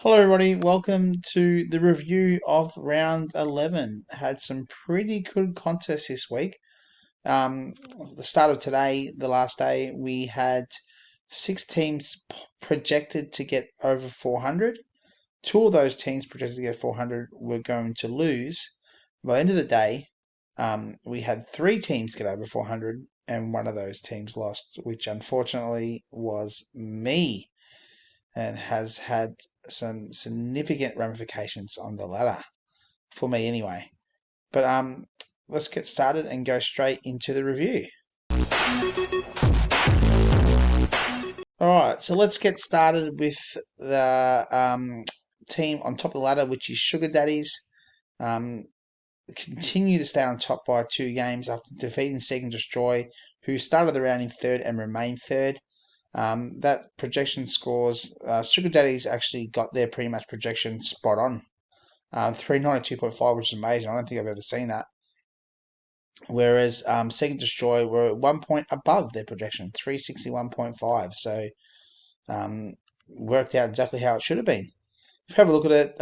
Hello, everybody. Welcome to the review of round 11. Had some pretty good contests this week. At the start of today, the last day, we had six teams projected to get over 400. Two of those teams projected to get 400 were going to lose. By the end of the day, we had three teams get over 400, and one of those teams lost, which unfortunately was me and has had some significant ramifications on the ladder for me anyway. But let's get started and go straight into the review. All right, so let's get started with the team on top of the ladder, which is Sugar Daddies. Continue to stay on top by 2 games after defeating Seek and Destroy, who started the round in third and remained third. That projection scores, Sugar Daddies actually got their pretty much projection spot on. 392.5, which is amazing. I don't think I've ever seen that. Whereas Seek and Destroy were 1 point above their projection, 361.5. So worked out exactly how it should have been. If you have a look at it,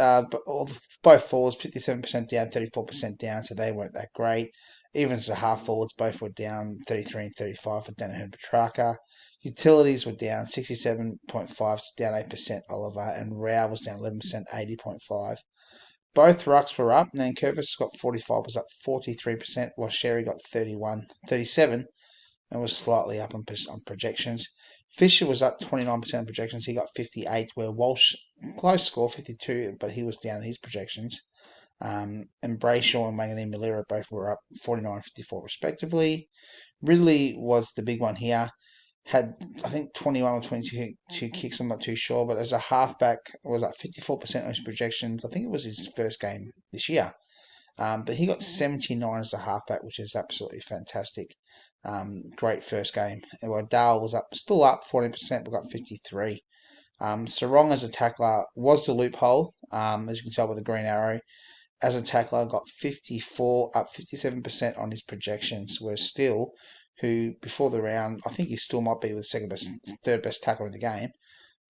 both forwards 57% down, 34% down, so they weren't that great. Even as the half forwards, both were down 33 and 35 for Danaher and Petrarca. Utilities were down 67.5, down 8%, Oliver, and Rao was down 11%, 80.5. Both rucks were up. Nankervis got 45, was up 43%, while Sherry got 37, and was slightly up on projections. Fisher was up 29% on projections. He got 58, where Walsh, close score, 52, but he was down in his projections. And Brayshaw and Wanganeen Malira both were up 49 and 54 respectively. Ridley was the big one here. Had, I think, 21 or 22 kicks, I'm not too sure, but as a halfback, was up 54% on his projections. I think it was his first game this year. But he got 79 as a halfback, which is absolutely fantastic. Great first game. And while Dale was still up 14%, but got 53. Sarong as a tackler was the loophole, as you can tell by the green arrow. As a tackler, got 54, up 57% on his projections, whereas Still, who before the round, I think he still might be the third best tackler in the game,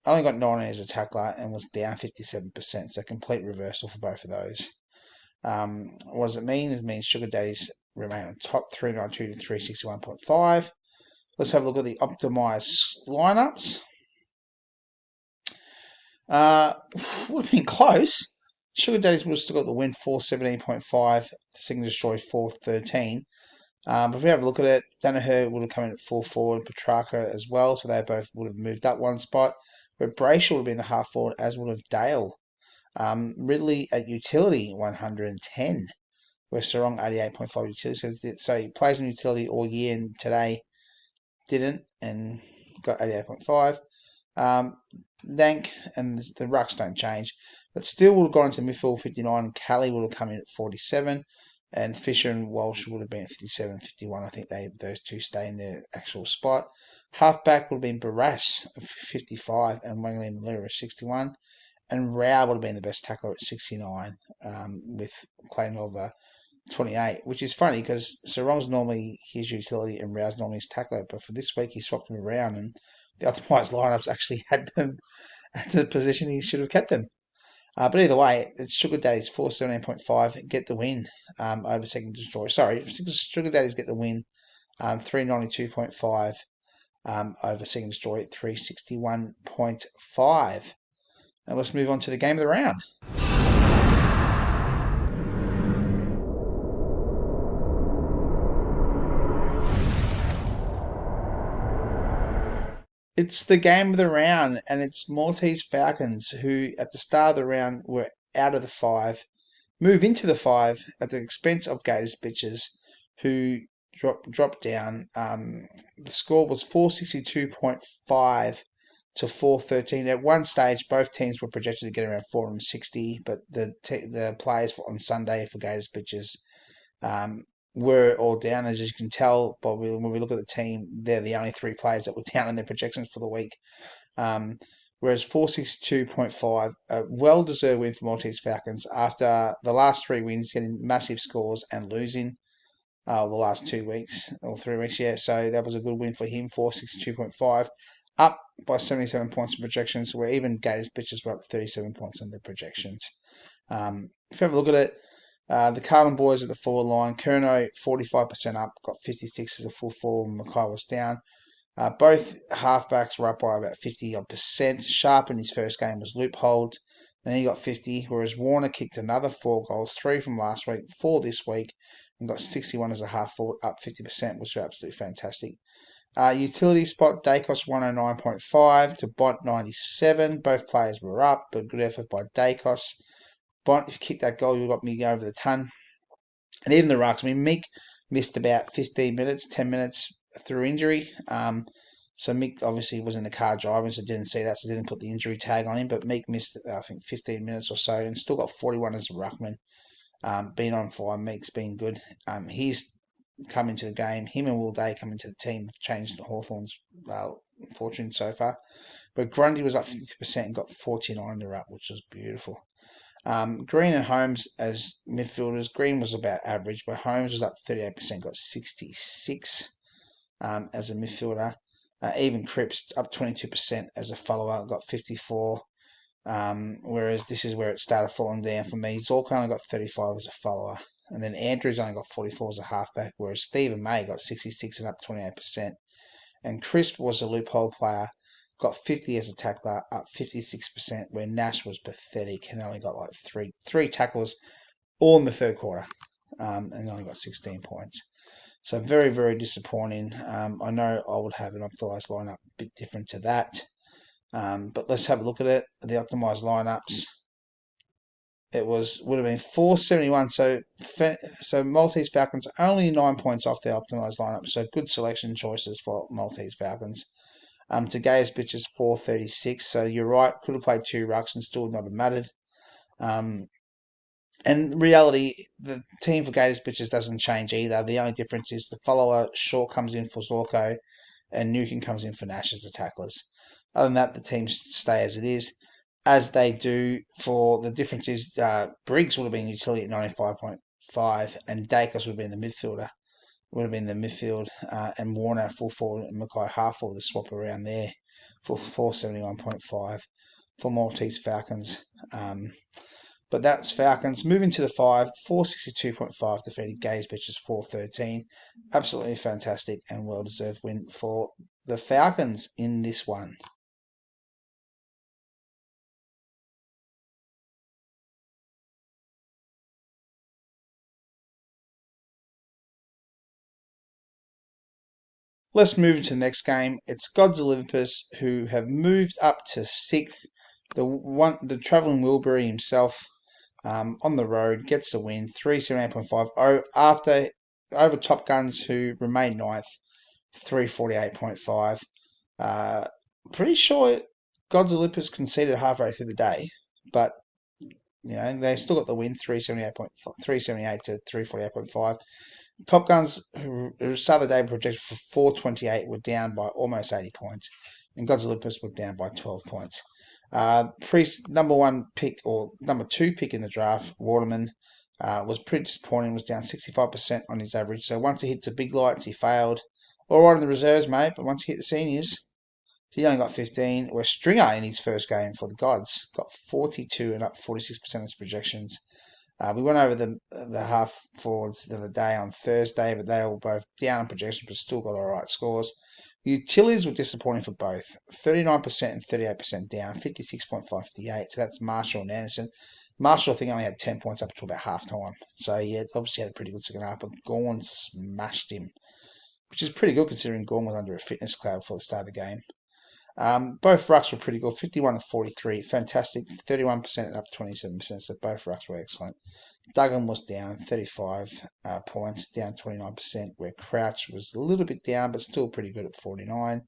only got 19 as a tackler and was down 57%, so complete reversal for both of those. What does it mean? It means Sugar Daddies remain on top, 392 to 361.5. Let's have a look at the optimized lineups. Would have been close. Sugar Daddies would have still got the win, 417.5 to Seek and Destroy 413. But if we have a look at it, Danaher would have come in at 4 forward, Petrarca as well, so they both would have moved up one spot. But Brayshaw would have been the half forward, as would have Dale. Ridley at utility 110, where Sarong 88.5 utility. So he plays in utility all year, and today didn't and got 88.5. Dank and the rucks don't change, but Still would have gone into midfield 59. Callie would have come in at 47, and Fisher and Walsh would have been at 57, 51. I think those two stay in their actual spot. Halfback would have been Barras at 55 and Wangley Malira at 61. And Rao would have been the best tackler at 69, with Clayton Oliver 28, which is funny because Sarong's normally his utility and Rao's normally his tackler, but for this week he swapped them around and the optimised lineups actually had them at the position he should have kept them. But either way, it's Sugar Daddies 417.5 get the win over Seek and Destroy. Sorry, Sugar Daddies get the win 392.5 over Seek and Destroy at 361.5. Now let's move on to the game of the round. It's the game of the round, and it's Maltese Falcons, who at the start of the round were out of the 5, move into the 5 at the expense of Gators Bitches, who dropped down. The score was 462.5 to 413. At one stage, both teams were projected to get around 460, but the players on Sunday for Gators Bitches were all down, as you can tell. But when we look at the team, they're the only 3 players that were down in their projections for the week. Whereas 462.5, a well-deserved win for Maltese Falcons after the last 3 wins, getting massive scores and losing the last 2 weeks or 3 weeks. Yeah, so that was a good win for him, 462.5. up by 77 points in projections, where even Gators bitches were up 37 points on their projections. If you have a look at it, the Carlton boys at the forward line, Curnow 45% up, got 56 as a full forward, Mackay was down. Both halfbacks were up by about 50%. Sharp in his first game was loopholed, and he got 50, whereas Warner kicked another 4 goals, 3 from last week, 4 this week, and got 61 as a half forward, up 50%, which was absolutely fantastic. Utility spot, Dacos 109.5 to Bont 97. Both players were up, but good effort by Dacos. Bont, if you kick that goal, you got me over the ton. And even the rucks, I mean, Meek missed about 15 minutes, 10 minutes through injury. So Meek obviously was in the car driving, so didn't see that, so didn't put the injury tag on him. But Meek missed, I think, 15 minutes or so, and still got 41 as a ruckman. Been on fire. Meek's been good. He's come into the game. Him and Will Day come into the team, have changed Hawthorn's fortune so far. But Grundy was up 50% and got 49 in the ruck, which was beautiful. Green and Holmes as midfielders. Green was about average, but Holmes was up 38%, got 66 as a midfielder. Even Cripps up 22% as a follower, got 54. Whereas this is where it started falling down for me. Zork only got 35 as a follower. And then Andrews only got 44 as a halfback, whereas Stephen May got 66 and up 28%. And Crisp was a loophole player, got 50 as a tackler, up 56%, where Nash was pathetic and only got like three tackles all in the third quarter, and only got 16 points. So very, very disappointing. I know I would have an optimised lineup a bit different to that. But let's have a look at it. The optimised lineups. It would have been 471. So Maltese Falcons only 9 points off the optimised lineup. So good selection choices for Maltese Falcons. Tagay's bitches 436. So you're right. Could have played 2 rucks and still not have mattered. And reality, the team for Gators bitches doesn't change either. The only difference is the follower Shaw comes in for Zorko and Nukin comes in for Nash as the tacklers. Other than that, the teams stay as it is. As they do for the difference is Briggs would have been utility at 95.5 and Dacos would have been the midfielder. Would have been the midfield and Warner full forward and Mackay half forward, the swap around there for 471.5 for Maltese Falcons. But that's Falcons. Moving to the 5, 462.5 defeated Gays Bitches 413. Absolutely fantastic and well-deserved win for the Falcons in this one. Let's move into the next game. It's Gods Olympus who have moved up to 6th. The travelling Wilbury himself on the road gets the win, 378.5 after over Top Guns who remain 9th, 348.5. Pretty sure Gods Olympus conceded halfway through the day, but they still got the win, 378 to 348.5. Top Guns, who started the day projected for 428, were down by almost 80 points, and Gods Olympus were down by 12 points. Number 1 pick or number 2 pick in the draft, Waterman, was pretty disappointing, was down 65% on his average. So once he hit the big lights, he failed. All right in the reserves, mate, but once he hit the seniors, he only got 15. Where Stringer in his first game for the Gods got 42 and up 46% of his projections. We went over the half forwards the other day on Thursday, but they were both down in projections, but still got all right scores. Utilities were disappointing for both, 39% and 38% down, 56.5, 58. So that's Marshall and Anderson. Marshall, I think, only had 10 points up until about half time. So, yeah, obviously had a pretty good second half, but Gorn smashed him, which is pretty good considering Gorn was under a fitness cloud before the start of the game. Both rucks were pretty good, 51 and 43, fantastic, 31% and up 27%, so both rucks were excellent. Duggan was down 35 points, down 29%, where Crouch was a little bit down, but still pretty good at 49.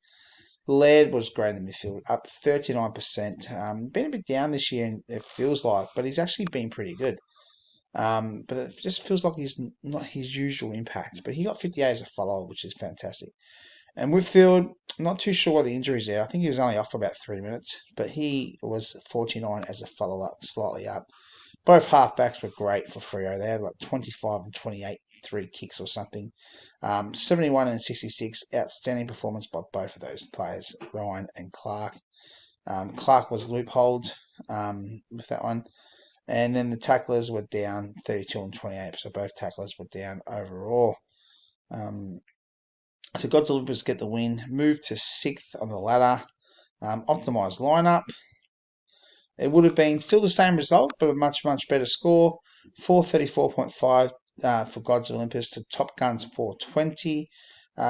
Laird was great in the midfield, up 39%. Been a bit down this year, it feels like, but he's actually been pretty good. But it just feels like he's not his usual impact. But he got 58 as a follower, which is fantastic. And Whitfield, I'm not too sure what the injuries there. I think he was only off for about 3 minutes, but he was 49 as a follow-up, slightly up. Both halfbacks were great for Freo. They had like 25 and 28 53 kicks or something. 71 and 66, outstanding performance by both of those players, Ryan and Clark. Clark was loopholed with that one. And then the tacklers were down 32 and 28, so both tacklers were down overall. So God's Olympus get the win, move to 6th on the ladder, optimised lineup. It would have been still the same result, but a much, much better score. 434.5 for God's Olympus to Top Gun's 420.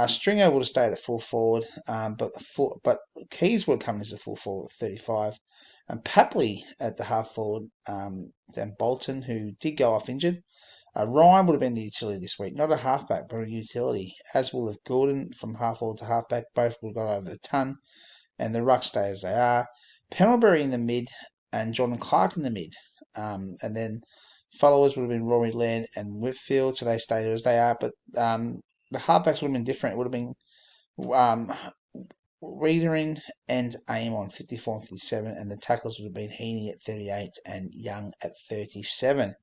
Stringer would have stayed at full forward, but Keys would have come as a full forward at 35. And Papley at the half forward, then Bolton, who did go off injured. Ryan would have been the utility this week, not a halfback, but a utility, as will have Gordon from half forward to halfback. Both would have got over the ton, and the ruck stay as they are. Pendlebury in the mid, and Jordan Clark in the mid. And then followers would have been Rory Laird and Whitfield, so they stayed as they are. But the halfbacks would have been different. It would have been Readering and Aim on 54 and 57, and the tackles would have been Heaney at 38 and Young at 37.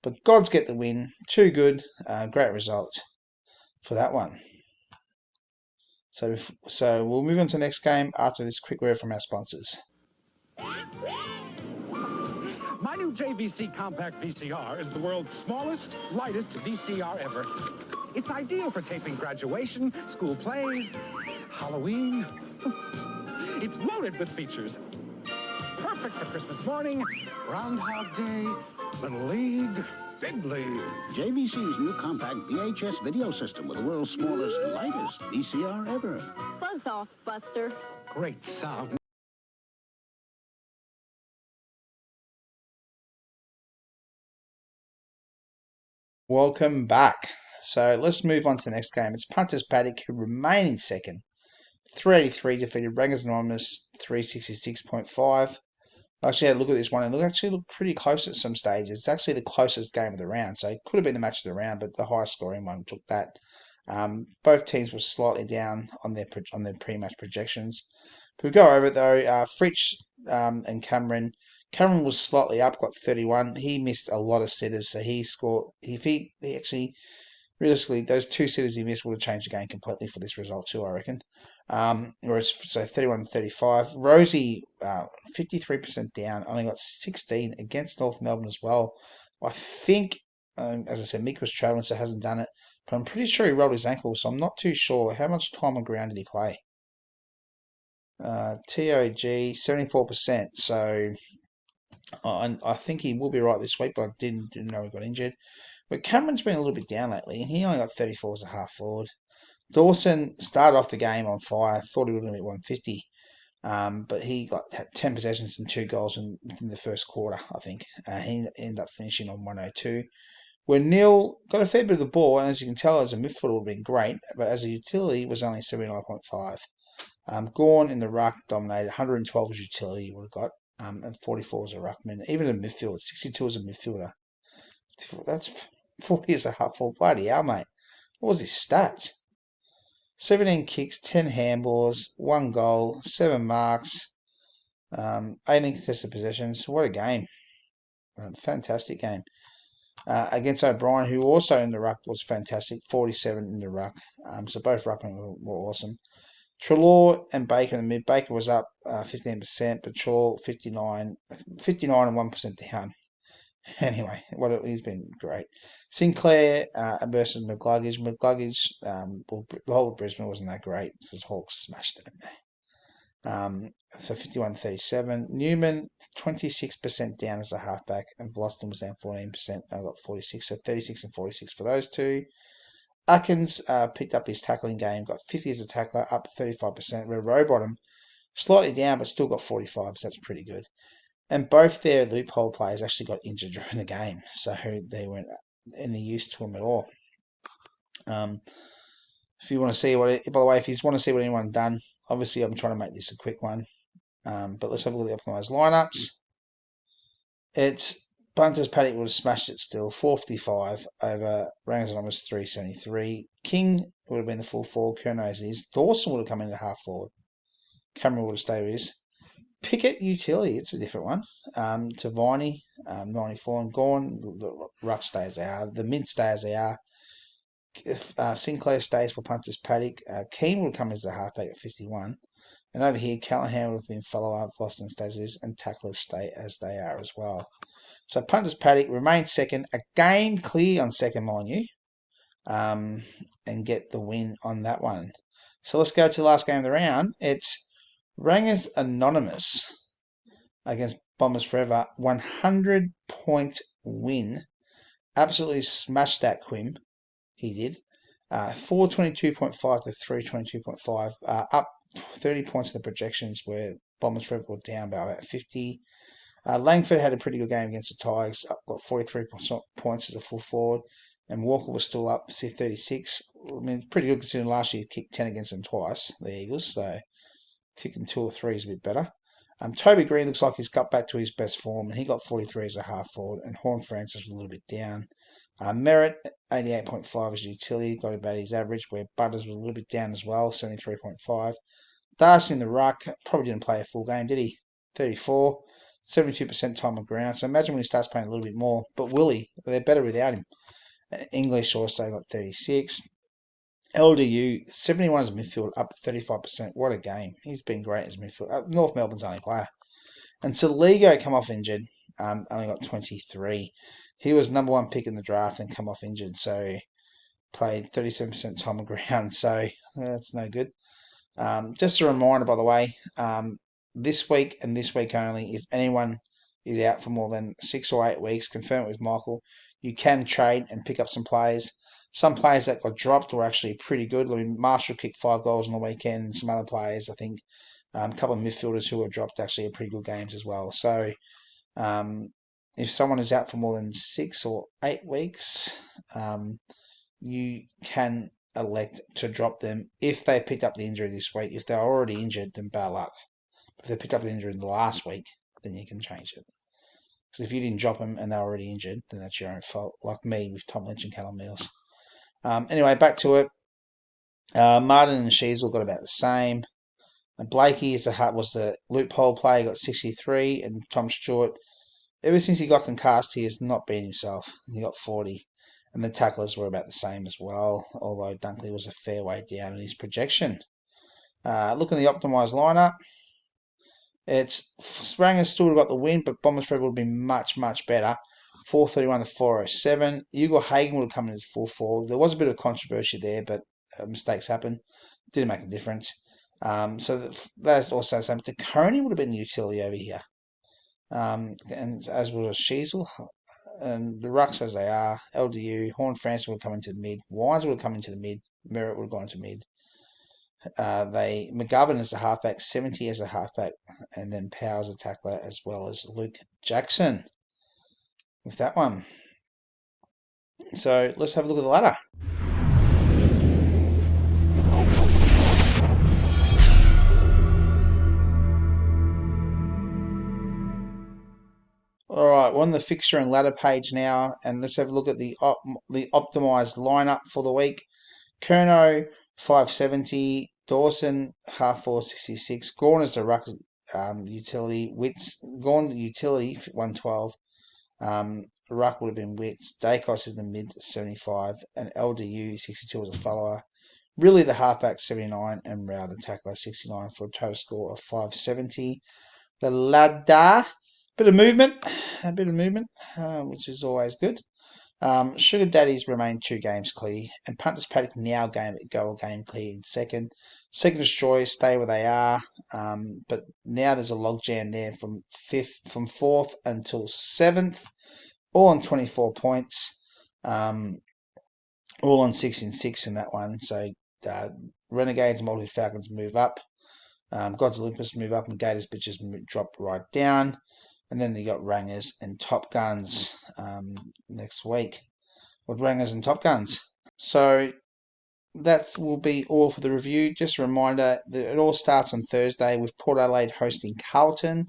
But Gods get the win. Too good. Great result for that one. So we'll move on to the next game after this quick word from our sponsors. My new JVC Compact VCR is the world's smallest, lightest VCR ever. It's ideal for taping graduation, school plays, Halloween. It's loaded with features. Perfect for Christmas morning, Groundhog Day, Little League, Big League. JVC's new compact VHS video system with the world's smallest, lightest VCR ever. Buzz off, Buster. Great sound. Welcome back. So let's move on to the next game. It's Punters Paddock, who remain in second. 383 defeated Rangers Anonymous 366.5. I actually had a look at this one and it actually looked pretty close at some stages. It's actually the closest game of the round, so it could have been the match of the round, but the highest scoring one took that. Both teams were slightly down on their pre-match projections. But we go over it though. Fritsch and Cameron. Cameron was slightly up, got 31. He missed a lot of sitters, so he scored. He actually, realistically, those two sitters he missed would have changed the game completely for this result too, I reckon. Whereas, so 31 and 35. Rosie, 53% down, only got 16 against North Melbourne as well. I think, as I said, Mick was travelling, so hasn't done it. But I'm pretty sure he rolled his ankle, so I'm not too sure. How much time on ground did he play? TOG, 74%. So I think he will be right this week, but I didn't know he got injured. But Cameron's been a little bit down lately, and he only got 34 as a half forward. Dawson started off the game on fire, thought he would have been 150, but he had 10 possessions and 2 goals within the first quarter, I think. He ended up finishing on 102. Where Neil got a fair bit of the ball, and as you can tell, as a midfielder would have been great, but as a utility was only 79.5. Gorn in the ruck dominated, 112 as utility would have got, and 44 as a ruckman. Even a midfield, 62 as a midfielder. That's 40 as a half forward. Bloody hell, mate. What was his stats? 17 kicks, 10 handballs, 1 goal, 7 marks, 18 contested possessions. What a game. Fantastic game. Against O'Brien, who also in the ruck was fantastic, 47 in the ruck. So both ruckmen were awesome. Trelaw and Baker in the mid. Baker was up 15%, but Trelaw 59 and 1% down. Anyway, he's been great. Sinclair versus McGluggage. McGluggage, the whole of Brisbane wasn't that great because Hawks smashed it in there. So 51-37. Newman, 26% down as a halfback, and Vlosten was down 14%. I got 46, so 36 and 46 for those two. Atkins picked up his tackling game, got 50 as a tackler, up 35%. Where Rowbottom, slightly down, but still got 45, so that's pretty good. And both their loophole players actually got injured during the game, so they weren't any use to them at all. If you want to see by the way, if you want to see what anyone done, obviously I'm trying to make this a quick one. But let's have a look at the optimised lineups. It's Punters Paddock would have smashed it still, 455 over Rangers Anonymous 373. King would have been the full forward, Kerno as is. Dawson would have come in at half forward. Cameron would have stayed with his. Pickett utility, it's a different one. Tavani, 94, and Gorn, the ruck stay as they are. The mid stay as they are. If Sinclair stays for punters Paddock, Keane will come as the halfback at 51. And over here, Callahan will have been follow-up, Boston stays, and tacklers stay as they are as well. So punters Paddock remains second, a game clear on second, mind you, and get the win on that one. So let's go to the last game of the round. It's Rangers Anonymous against Bombers Forever. 100-point win. Absolutely smashed that Quim. He did. 422.5 to 322.5. Up 30 points in the projections where Bombers Forever were down by about 50. Langford had a pretty good game against the Tigers. Got 43 points as a full forward. And Walker was still up, 36. I mean, pretty good considering last year he kicked 10 against them twice, the Eagles. So kicking 2 or 3 is a bit better. Toby Green looks like he's got back to his best form, and he got 43 as a half forward. And Horn Francis was a little bit down. Merritt, 88.5 as utility, got about his average, where Butters was a little bit down as well, 73.5. Darcy in the ruck, probably didn't play a full game, did he? 34, 72% time on ground. So imagine when he starts playing a little bit more. But Willie, they're better without him. English also got 36. LDU, 71 as a midfield, up 35%. What a game. He's been great as a midfield. North Melbourne's only player. And Saligo come off injured, only got 23. He was number 1 pick in the draft and come off injured, so played 37% time on ground, so that's no good. Just a reminder, by the way, this week and this week only, if anyone is out for more than 6 or 8 weeks, confirm it with Michael, you can trade and pick up some players. Some players that got dropped were actually pretty good. I mean, Marshall kicked 5 goals on the weekend, and some other players, I think, a couple of midfielders who were dropped actually had pretty good games as well. So if someone is out for more than 6 or 8 weeks, you can elect to drop them if they picked up the injury this week. If they're already injured, then bad luck. If they picked up the injury in the last week, then you can change it. Because if you didn't drop them and they're already injured, then that's your own fault, like me with Tom Lynch and Callum Mills. Anyway, back to it. Martin and Sheasel got about the same. And Blakey was the loophole player, got 63, and Tom Stewart, ever since he got concussed, he has not been himself. He got 40. And the tacklers were about the same as well, although Dunkley was a fair way down in his projection. Looking at the optimised lineup, it's Sprangers still got the win, but Bombers Forever would have been much, much better. 431 to 407. Hugo Hagen would have come in as full forward. There was a bit of controversy there, but mistakes happen. Didn't make a difference. So that's also the same. DeConey would have been the utility over here. And as was Sheasel. And the rucks as they are. LDU, Horn Francis would come into the mid. Wines would come into the mid. Merritt would have gone to mid. McGovern as a halfback, 70 as a halfback, and then Powers a tackler, as well as Luke Jackson with that one. So let's have a look at the ladder. All right, we're on the fixture and ladder page now, and let's have a look at the optimised lineup for the week. Kerno, 570. Dawson, half 466. Gorn is the ruck utility. Gorn the utility, 112. Ruck would have been Wits. Dacos is the mid, 75. And LDU, 62 as a follower. Really the halfback, 79. And Rao the tackler, 69 for a total score of 570. The ladder, a bit of movement, which is always good. Sugar Daddies remain 2 games clear, and Punters Paddock now go a game clear in second. Second Destroy stay where they are, but now there's a logjam there from 4th until 7th, all on 24 points, all on 6 and 6 in that one. So Renegades and Multi Falcons move up, Gods Olympus move up, and Gators Bitches drop right down. And then you got Rangers and Top Guns next week with Rangers and Top Guns. So that will be all for the review. Just a reminder that it all starts on Thursday with Port Adelaide hosting Carlton.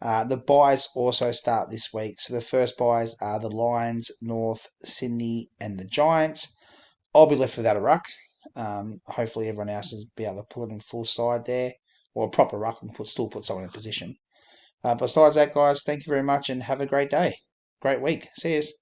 The buys also start this week. So the first buys are the Lions, North, Sydney, and the Giants. I'll be left without a ruck. Hopefully everyone else will be able to pull it in full side there, or a proper ruck and still put someone in position. Besides that, guys, thank you very much and have a great day. Great week. See yous.